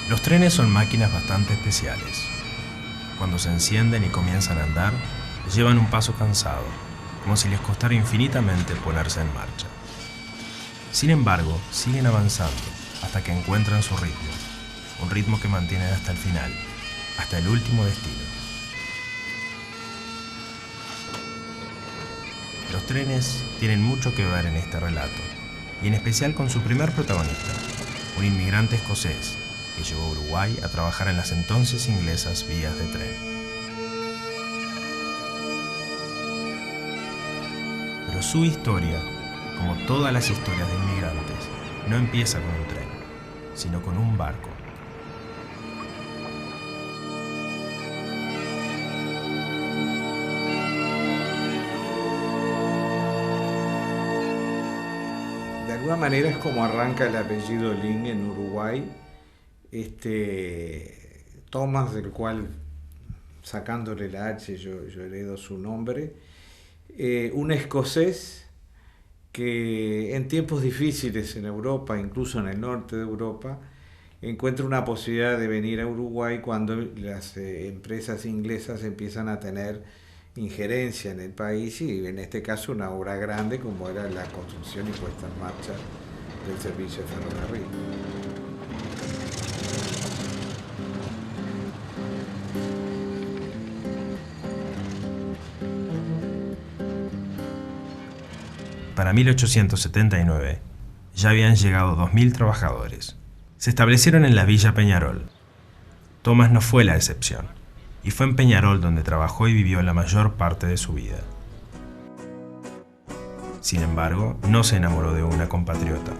Los trenes son máquinas bastante especiales. Cuando se encienden y comienzan a andar, llevan un paso cansado, como si les costara infinitamente ponerse en marcha. Sin embargo, siguen avanzando hasta que encuentran su ritmo, un ritmo que mantienen hasta el final, hasta el último destino. Los trenes tienen mucho que ver en este relato, y en especial con su primer protagonista, un inmigrante escocés que llegó a Uruguay a trabajar en las entonces inglesas vías de tren. Pero su historia, como todas las historias de inmigrantes, no empieza con un tren, sino con un barco. De alguna manera es como arranca el apellido Lin en Uruguay. Thomas, del cual, sacándole la H, yo heredo su nombre, un escocés que en tiempos difíciles en Europa, incluso en el norte de Europa, encuentra una posibilidad de venir a Uruguay cuando las empresas inglesas empiezan a tener injerencia en el país, y en este caso una obra grande como era la construcción y puesta en marcha del servicio de ferrocarril. Para 1879, ya habían llegado 2.000 trabajadores. Se establecieron en la Villa Peñarol. Thomas no fue la excepción, y fue en Peñarol donde trabajó y vivió la mayor parte de su vida. Sin embargo, no se enamoró de una compatriota.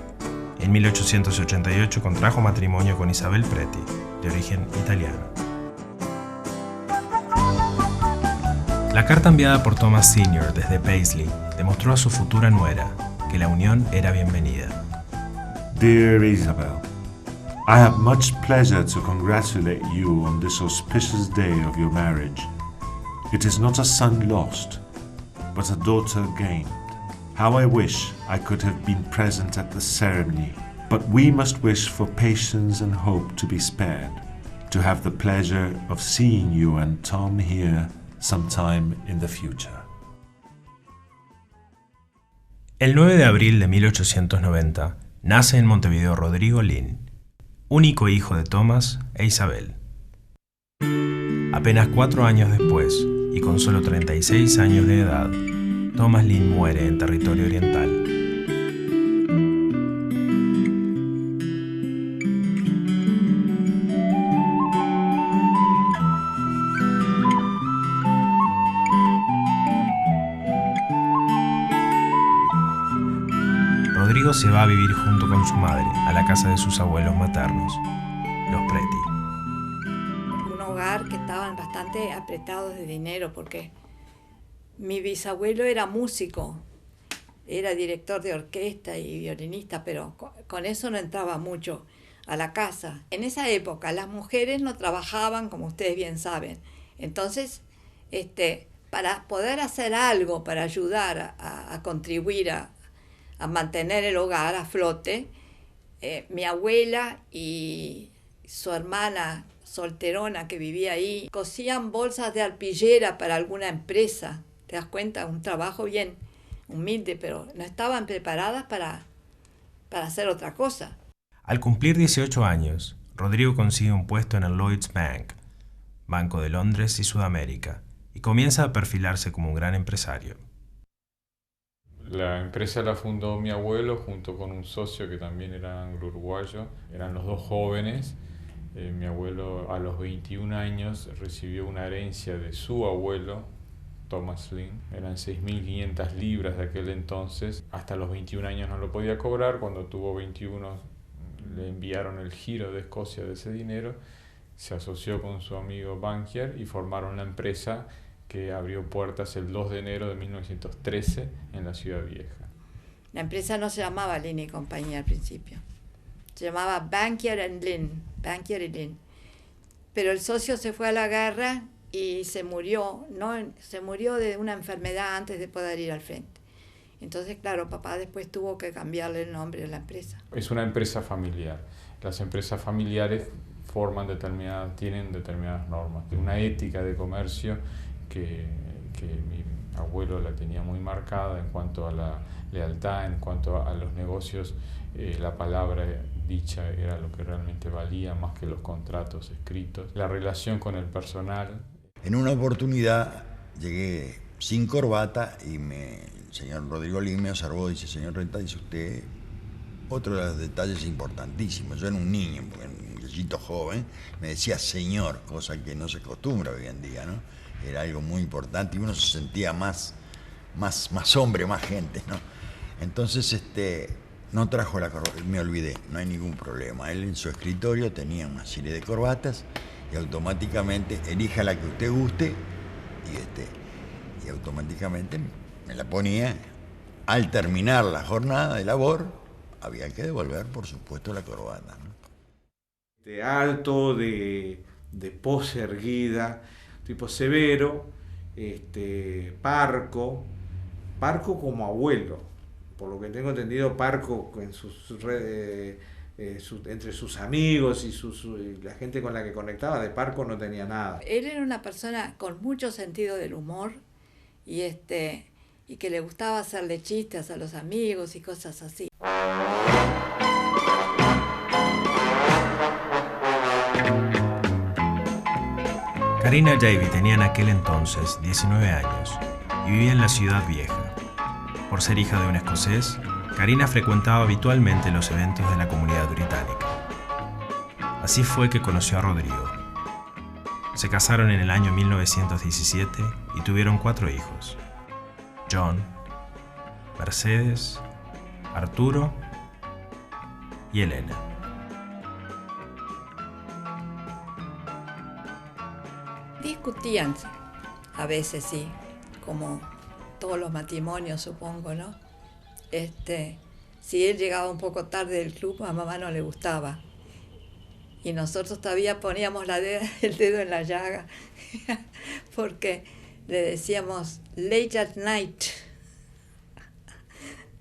En 1888 contrajo matrimonio con Isabel Preti, de origen italiano. La carta enviada por Thomas Sr. desde Paisley demostró a su futura nuera que la unión era bienvenida. Dear Isabel, I have much pleasure to congratulate you on this auspicious day of your marriage. It is not a son lost, but a daughter gained. How I wish I could have been present at the ceremony, but we must wish for patience and hope to be spared, to have the pleasure of seeing you and Tom here sometime in the future. El 9 de abril de 1890 nace en Montevideo Rodrigo Lin, único hijo de Thomas e Isabel. Apenas 4 años después, y con solo 36 años de edad, Thomas Lin muere en territorio oriental. Rodrigo se va a vivir junto con su madre a la casa de sus abuelos maternos, los Preti. Un hogar que estaban bastante apretados de dinero porque mi bisabuelo era músico, era director de orquesta y violinista, pero con eso no entraba mucho a la casa. En esa época las mujeres no trabajaban, como ustedes bien saben. Entonces, para poder hacer algo, para ayudar a contribuir a mantener el hogar a flote, mi abuela y su hermana solterona que vivía ahí cosían bolsas de arpillera para alguna empresa. ¿Te das cuenta? Un trabajo bien humilde, pero no estaban preparadas para hacer otra cosa. Al cumplir 18 años, Rodrigo consigue un puesto en el Lloyds Bank, Banco de Londres y Sudamérica, y comienza a perfilarse como un gran empresario. La empresa la fundó mi abuelo junto con un socio que también era anglo-uruguayo. Eran los dos jóvenes. Mi abuelo a los 21 años recibió una herencia de su abuelo, Thomas Lin. Eran 6.500 libras de aquel entonces. Hasta los 21 años no lo podía cobrar. Cuando tuvo 21 le enviaron el giro de Escocia de ese dinero. Se asoció con su amigo Bankier y formaron la empresa que abrió puertas el 2 de enero de 1913 en la Ciudad Vieja. La empresa no se llamaba Lin y Compañía al principio. Se llamaba Bankier Lin. Pero el socio se fue a la guerra y se murió, ¿no? Se murió de una enfermedad antes de poder ir al frente. Entonces, claro, papá después tuvo que cambiarle el nombre a la empresa. Es una empresa familiar. Las empresas familiares tienen determinadas normas, una ética de comercio que mi abuelo la tenía muy marcada en cuanto a la lealtad, en cuanto a los negocios. La palabra dicha era lo que realmente valía más que los contratos escritos. La relación con el personal. En una oportunidad llegué sin corbata y el señor Rodrigo Lin me observó y dice: señor Renta, dice usted, otro de los detalles importantísimos. Yo era un niño, porque era un muchachito joven, me decía señor, cosa que no se acostumbra hoy en día, ¿no? Era algo muy importante y uno se sentía más hombre, más gente, ¿no? Entonces, no trajo la corbata, me olvidé, no hay ningún problema. Él en su escritorio tenía una serie de corbatas y automáticamente elija la que usted guste y automáticamente me la ponía. Al terminar la jornada de labor, había que devolver, por supuesto, la corbata, ¿no? De alto, de pose erguida, tipo severo, parco como abuelo. Por lo que tengo entendido, parco en entre sus amigos y la gente con la que conectaba, de parco no tenía nada. Él era una persona con mucho sentido del humor y que le gustaba hacerle chistes a los amigos y cosas así. Karina Davy tenía en aquel entonces 19 años y vivía en la Ciudad Vieja. Por ser hija de un escocés, Karina frecuentaba habitualmente los eventos de la comunidad británica. Así fue que conoció a Rodrigo. Se casaron en el año 1917 y tuvieron 4 hijos: John, Mercedes, Arturo y Elena. Discutían, a veces sí, como todos los matrimonios, supongo, ¿no? Si él llegaba un poco tarde del club, a mamá no le gustaba. Y nosotros todavía poníamos el dedo en la llaga, porque le decíamos late at night,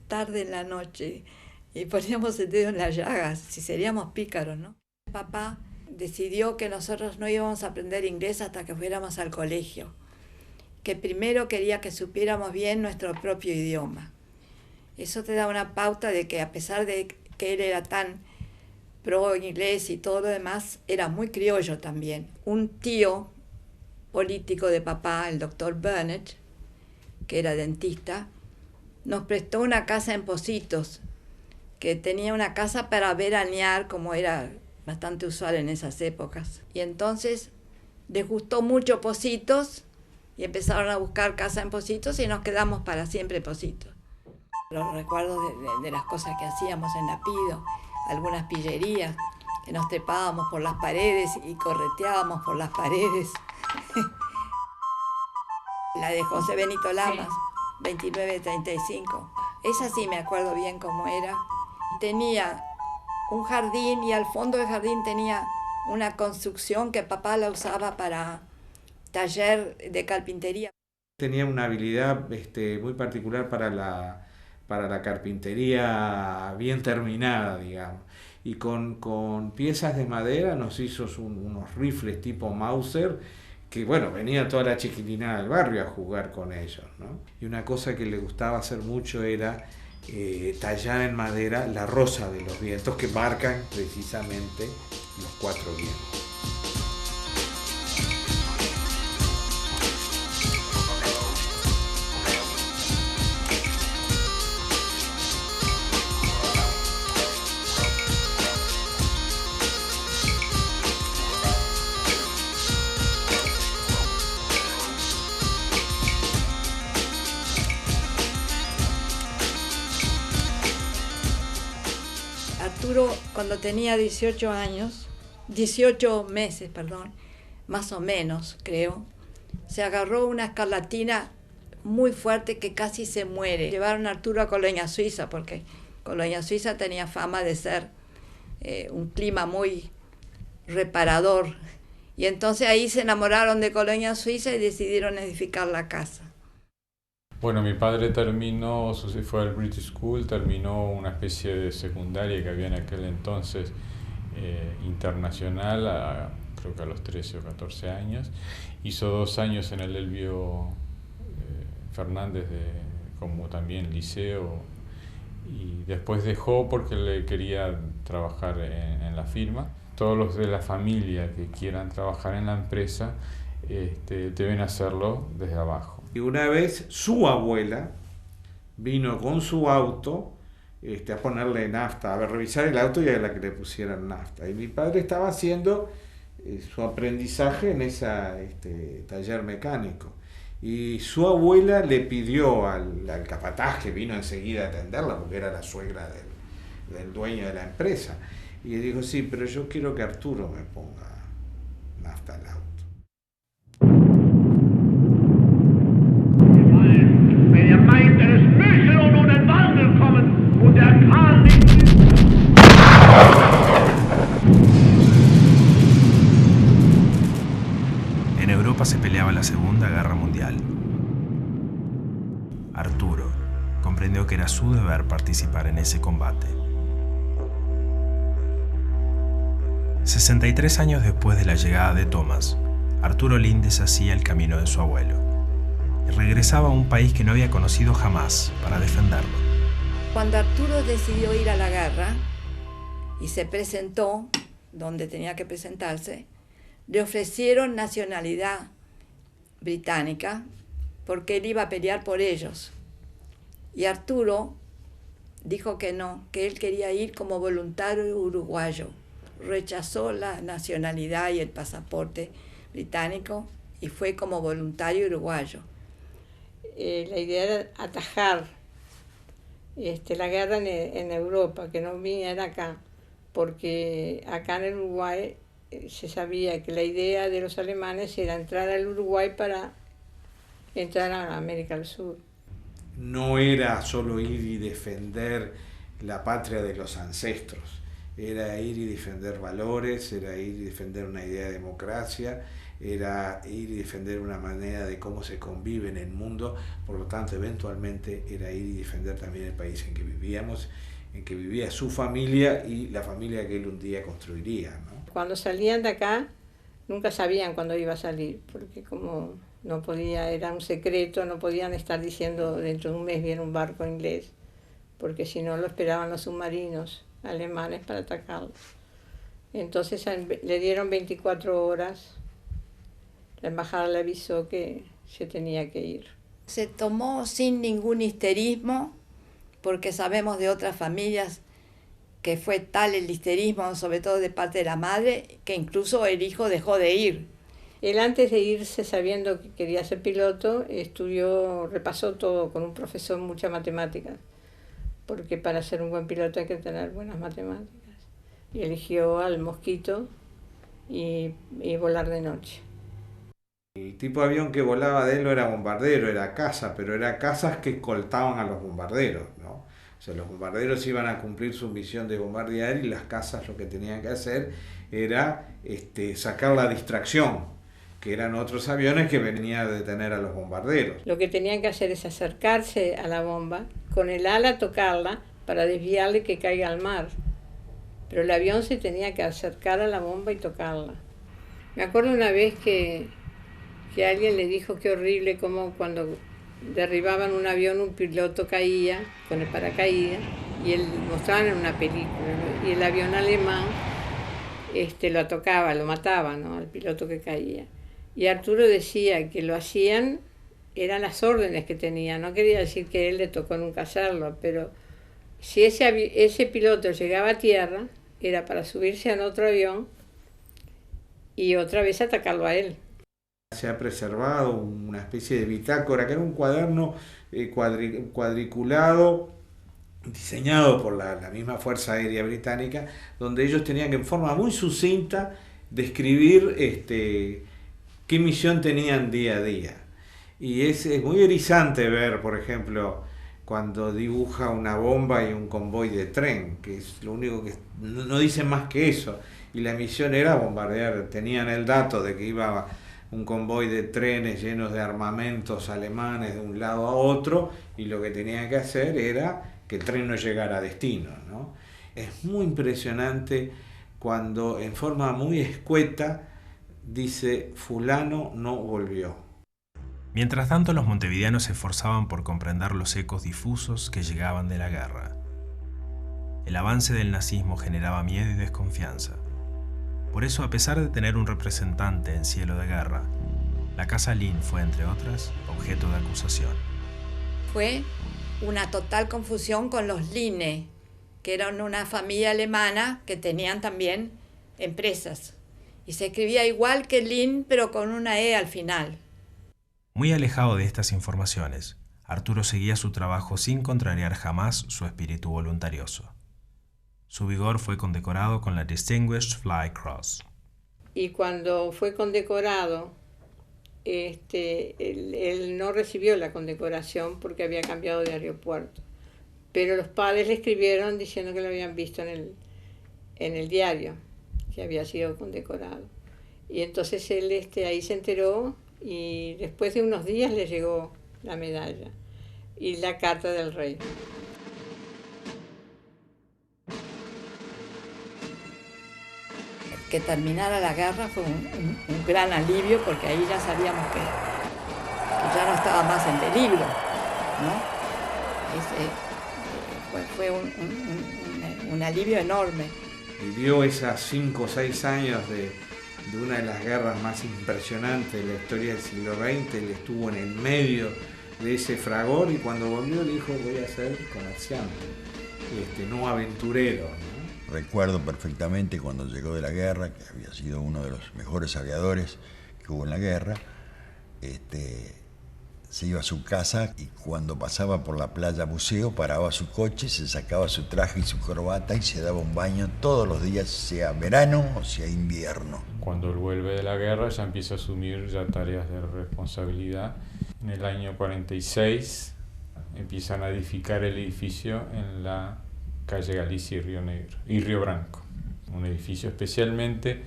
tarde en la noche, y poníamos el dedo en la llaga, si seríamos pícaros, ¿no? Papá decidió que nosotros no íbamos a aprender inglés hasta que fuéramos al colegio, que primero quería que supiéramos bien nuestro propio idioma. Eso te da una pauta de que, a pesar de que él era tan pro inglés y todo lo demás, era muy criollo también. Un tío político de papá, el doctor Burnett, que era dentista, nos prestó una casa en Pocitos, que tenía una casa para veranear, como era bastante usual en esas épocas. Y entonces les gustó mucho Pocitos y empezaron a buscar casa en Pocitos y nos quedamos para siempre en Pocitos. Los recuerdos de las cosas que hacíamos en la Pido, algunas pillerías, que nos trepábamos por las paredes y correteábamos por las paredes. La de José Benito Lamas, sí. 2935. Esa sí me acuerdo bien cómo era. Tenía un jardín y al fondo del jardín tenía una construcción que papá la usaba para taller de carpintería. Tenía una habilidad muy particular para la carpintería bien terminada, digamos. Y con piezas de madera nos hizo unos rifles tipo Mauser, que bueno, venía toda la chiquitina del barrio a jugar con ellos, ¿no? Y una cosa que le gustaba hacer mucho era tallar en madera la rosa de los vientos, que marcan precisamente los 4 vientos. Arturo, cuando tenía 18 meses, más o menos, creo, se agarró una escarlatina muy fuerte que casi se muere. Llevaron a Arturo a Colonia Suiza porque Colonia Suiza tenía fama de ser un clima muy reparador. Y entonces ahí se enamoraron de Colonia Suiza y decidieron edificar la casa. Bueno, mi padre terminó, fue al British School, terminó una especie de secundaria que había en aquel entonces internacional, creo que a los 13 o 14 años. Hizo 2 años en el Elbio Fernández como también liceo, y después dejó porque le quería trabajar en la firma. Todos los de la familia que quieran trabajar en la empresa deben hacerlo desde abajo. Y una vez su abuela vino con su auto a ponerle nafta, a revisar el auto y a la que le pusieran nafta. Y mi padre estaba haciendo su aprendizaje en ese taller mecánico. Y su abuela le pidió al capataz, que vino enseguida a atenderla porque era la suegra del dueño de la empresa, y le dijo: sí, pero yo quiero que Arturo me ponga nafta al auto. En Europa se peleaba la Segunda Guerra Mundial. Arturo comprendió que era su deber participar en ese combate. 63 años después de la llegada de Thomas, Arturo Lindes hacía el camino de su abuelo y regresaba a un país que no había conocido jamás para defenderlo. Cuando Arturo decidió ir a la guerra y se presentó donde tenía que presentarse, le ofrecieron nacionalidad británica porque él iba a pelear por ellos. Y Arturo dijo que no, que él quería ir como voluntario uruguayo. Rechazó la nacionalidad y el pasaporte británico y fue como voluntario uruguayo. La idea era atajar la guerra en Europa, que no viniera acá, porque acá en el Uruguay se sabía que la idea de los alemanes era entrar al Uruguay para entrar a América del Sur. No era solo ir y defender la patria de los ancestros, era ir y defender valores, era ir y defender una idea de democracia, era ir y defender una manera de cómo se convive en el mundo. Por lo tanto, eventualmente era ir y defender también el país en que vivíamos, en que vivía su familia y la familia que él un día construiría, ¿no? Cuando salían de acá, nunca sabían cuándo iba a salir, porque como no podía, era un secreto, no podían estar diciendo dentro de un mes viene un barco inglés, porque si no lo esperaban los submarinos alemanes para atacarlos. Entonces le dieron 24 horas, la embajada le avisó que se tenía que ir. Se tomó sin ningún histerismo, porque sabemos de otras familias que fue tal el histerismo, sobre todo de parte de la madre, que incluso el hijo dejó de ir. Él, antes de irse, sabiendo que quería ser piloto, repasó todo con un profesor, muchas matemáticas, porque para ser un buen piloto hay que tener buenas matemáticas. Y eligió al Mosquito y volar de noche. El tipo de avión que volaba de él no era bombardero, era caza, pero era cazas que escoltaban a los bombarderos, ¿no? O sea, los bombarderos iban a cumplir su misión de bombardear y las cazas lo que tenían que hacer era sacar la distracción, que eran otros aviones que venían a detener a los bombarderos. Lo que tenían que hacer es acercarse a la bomba, con el ala tocarla para desviarle que caiga al mar. Pero el avión se tenía que acercar a la bomba y tocarla. Me acuerdo una vez que alguien le dijo qué horrible como cuando derribaban un avión un piloto caía con el paracaídas y él mostraban en una película, ¿no? Y el avión alemán lo tocaba, lo mataba, ¿no? Al piloto que caía. Y Arturo decía que lo hacían, eran las órdenes que tenía, no quería decir que a él le tocó nunca hacerlo, pero si ese piloto llegaba a tierra era para subirse a otro avión y otra vez atacarlo a él. Se ha preservado una especie de bitácora, que era un cuaderno cuadriculado, diseñado por la misma Fuerza Aérea Británica, donde ellos tenían que en forma muy sucinta describir qué misión tenían día a día. Y es muy erizante ver, por ejemplo, cuando dibuja una bomba y un convoy de tren, que es lo único que no dicen más que eso. Y la misión era bombardear, tenían el dato de que iba un convoy de trenes llenos de armamentos alemanes de un lado a otro, y lo que tenían que hacer era que el tren no llegara a destino, ¿no? Es muy impresionante cuando en forma muy escueta dice fulano no volvió. Mientras tanto, los montevideanos se esforzaban por comprender los ecos difusos que llegaban de la guerra. El avance del nazismo generaba miedo y desconfianza. Por eso, a pesar de tener un representante en cielo de guerra, la Casa Lin fue, entre otras, objeto de acusación. Fue una total confusión con los Line, que eran una familia alemana que tenían también empresas. Y se escribía igual que Lin, pero con una E al final. Muy alejado de estas informaciones, Arturo seguía su trabajo sin contrariar jamás su espíritu voluntarioso. Su vigor fue condecorado con la Distinguished Fly Cross. Y cuando fue condecorado, él no recibió la condecoración porque había cambiado de aeropuerto. Pero los padres le escribieron diciendo que lo habían visto en el diario, que había sido condecorado. Y entonces él ahí se enteró, y después de unos días le llegó la medalla y la carta del rey. Que terminara la guerra fue un gran alivio, porque ahí ya sabíamos que ya no estaba más en peligro, ¿no? Fue un alivio enorme. Vivió esas 5 o 6 años de una de las guerras más impresionantes de la historia del siglo XX. Él estuvo en el medio de ese fragor, y cuando volvió le dijo: voy a ser comerciante, no aventurero, ¿no? Recuerdo perfectamente cuando llegó de la guerra, que había sido uno de los mejores aviadores que hubo en la guerra. Se iba a su casa, y cuando pasaba por la playa Buceo paraba su coche, se sacaba su traje y su corbata y se daba un baño todos los días, sea verano o sea invierno. Cuando él vuelve de la guerra ya empieza a asumir ya tareas de responsabilidad. En el año 46 empiezan a edificar el edificio en la calle Galicia y Río Branco, un edificio especialmente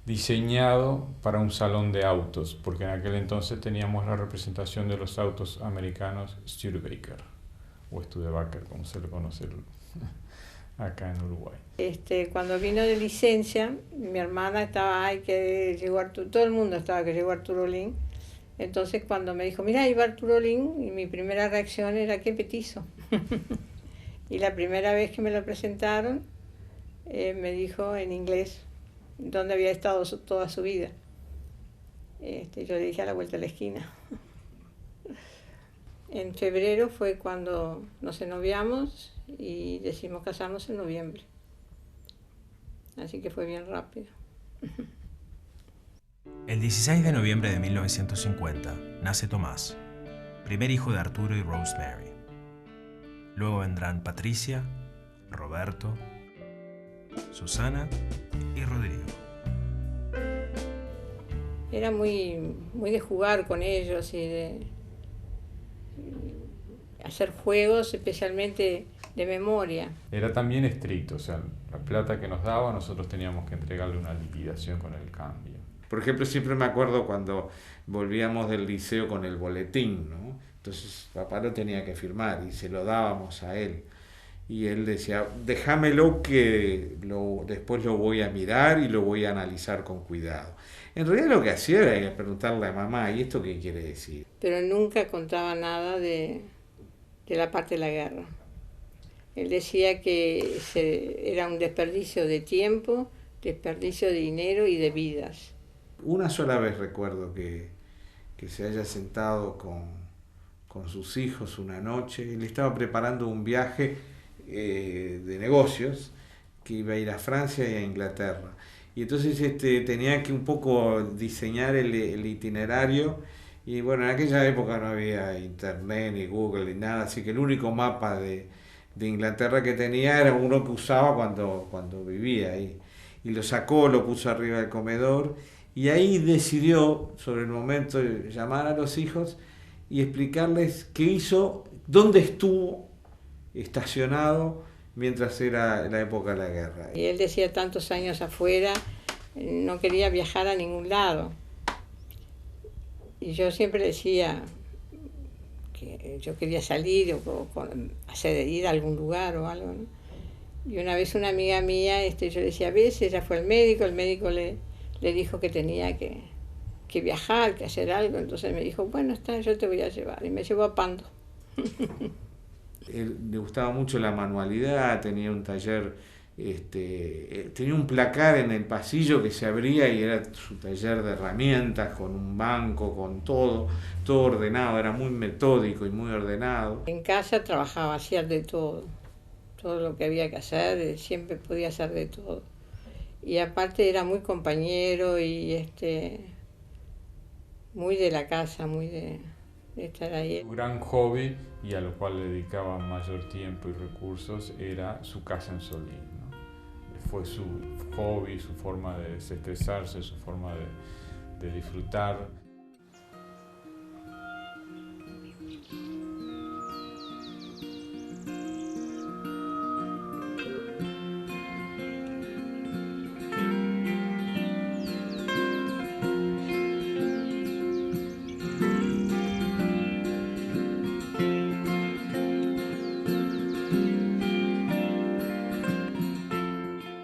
diseñado para un salón de autos, porque en aquel entonces teníamos la representación de los autos americanos Studebaker, o Studebaker, como se le conoce acá en Uruguay. Cuando vino de licencia, mi hermana estaba, que llegó Arturo, todo el mundo estaba que llegó Arturo Lin. Entonces cuando me dijo, mira, iba Arturo Lin, y mi primera reacción era, qué petizo. Y la primera vez que me lo presentaron, me dijo en inglés dónde había estado toda su vida. Yo le dije: a la vuelta de la esquina. En febrero fue cuando nos ennoviamos y decidimos casarnos en noviembre. Así que fue bien rápido. El 16 de noviembre de 1950 nace Tomás, primer hijo de Arturo y Rosemary. Luego vendrán Patricia, Roberto, Susana y Rodrigo. Era muy de jugar con ellos y de hacer juegos, especialmente de memoria. Era también estricto, o sea, la plata que nos daba nosotros teníamos que entregarle una liquidación con el cambio. Por ejemplo, siempre me acuerdo cuando volvíamos del liceo con el boletín, ¿no? Entonces papá lo tenía que firmar y se lo dábamos a él. Y él decía: déjamelo, que después lo voy a mirar y lo voy a analizar con cuidado. En realidad lo que hacía era preguntarle a mamá: ¿y esto qué quiere decir? Pero nunca contaba nada de la parte de la guerra. Él decía que era un desperdicio de tiempo, desperdicio de dinero y de vidas. Una sola vez recuerdo que se haya sentado con sus hijos una noche. Él estaba preparando un viaje de negocios que iba a ir a Francia y a Inglaterra. Y entonces tenía que un poco diseñar el itinerario. Y bueno, en aquella época no había internet ni Google ni nada, así que el único mapa de Inglaterra que tenía era uno que usaba cuando vivía ahí. Y lo sacó, lo puso arriba del comedor, Y ahí decidió, sobre el momento, llamar a los hijos y explicarles qué hizo, dónde estuvo estacionado mientras era la época de la guerra. Y él decía tantos años afuera, no quería viajar a ningún lado. Y yo siempre decía que yo quería salir o ir a algún lugar o algo, ¿no? Y una vez una amiga mía, yo le decía, ¿ves? Ella fue al médico, el médico le dijo que tenía que viajar, que hacer algo. Entonces me dijo, bueno, está, yo te voy a llevar. Y me llevó a Pando. Él le gustaba mucho la manualidad, tenía un taller, tenía un placar en el pasillo que se abría y era su taller de herramientas, con un banco, con todo ordenado, era muy metódico y muy ordenado. En casa trabajaba, hacía de todo lo que había que hacer, siempre podía hacer de todo. Y aparte era muy compañero y muy de la casa, muy de estar ahí. Su gran hobby, y a lo cual le dedicaba mayor tiempo y recursos, era su casa en Solís, ¿no? Fue su hobby, su forma de desestresarse, su forma de disfrutar.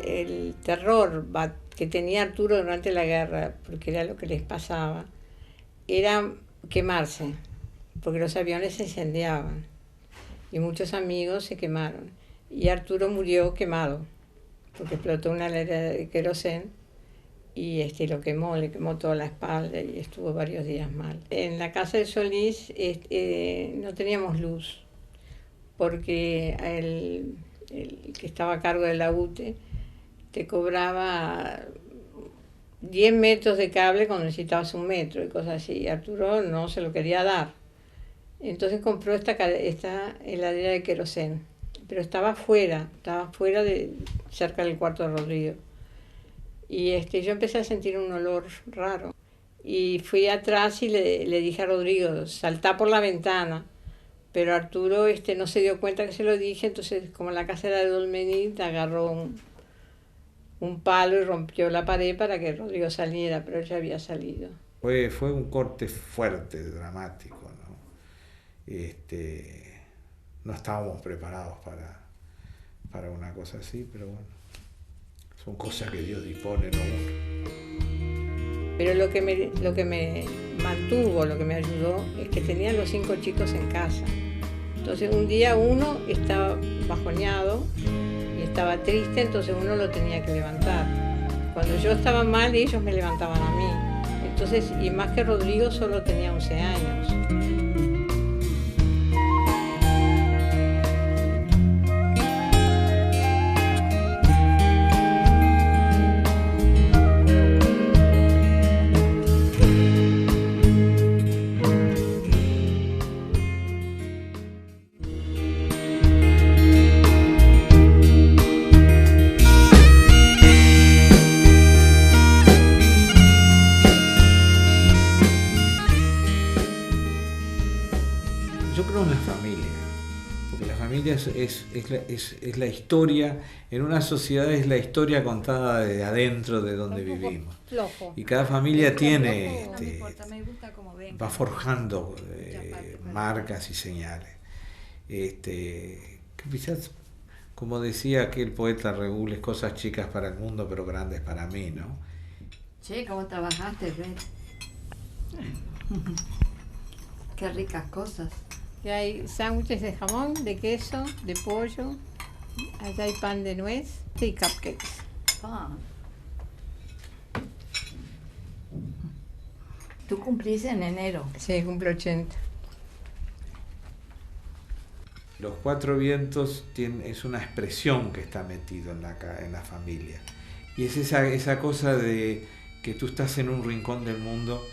El terror que tenía Arturo durante la guerra, porque era lo que les pasaba, era quemarse, porque los aviones se incendiaban y muchos amigos se quemaron. Y Arturo murió quemado, porque explotó una lata de querosén y lo quemó, le quemó toda la espalda y estuvo varios días mal. En la casa de Solís no teníamos luz, porque el que estaba a cargo de la UTE te cobraba 10 metros de cable cuando necesitabas 1 metro y cosas así. Y Arturo no se lo quería dar. Entonces compró esta heladera de querosén, pero estaba fuera cerca del cuarto de Rodrigo. Y yo empecé a sentir un olor raro. Y fui atrás y le dije a Rodrigo, saltá por la ventana. Pero Arturo no se dio cuenta que se lo dije, entonces como la casa era de Dolmenit, agarró un palo y rompió la pared para que Rodrigo saliera, pero ya había salido. Fue un corte fuerte, dramático, ¿no? No estábamos preparados para una cosa así, pero bueno, son cosas que Dios dispone, ¿no? Pero lo que me mantuvo, lo que me ayudó, es que tenía los 5 chicos en casa. Entonces un día uno estaba bajoneado y estaba triste, entonces uno lo tenía que levantar. Cuando yo estaba mal, ellos me levantaban a mí. Entonces, y más que Rodrigo, solo tenía 11 años. Es la historia, en una sociedad es la historia contada de adentro de donde vivimos. Y cada familia tiene, va forjando marcas y señales. Quizás, como decía aquel poeta Regules, cosas chicas para el mundo, pero grandes para mí, ¿no? Che, ¿cómo trabajaste, Red? Qué ricas cosas. Y hay sándwiches de jamón, de queso, de pollo, allá hay pan de nuez y cupcakes. Tú cumplís en enero. Sí, cumplo 80. Los 4 vientos es una expresión que está metido en la familia. Y es esa cosa de que tú estás en un rincón del mundo,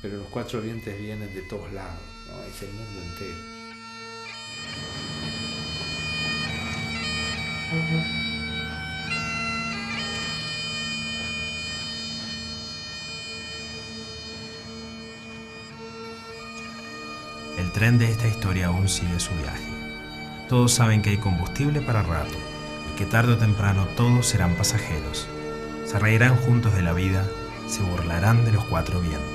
pero los 4 vientos vienen de todos lados, ¿no? Es el mundo entero. El tren de esta historia aún sigue su viaje. Todos saben que hay combustible para rato y que tarde o temprano todos serán pasajeros. Se reirán juntos de la vida, se burlarán de los cuatro vientos.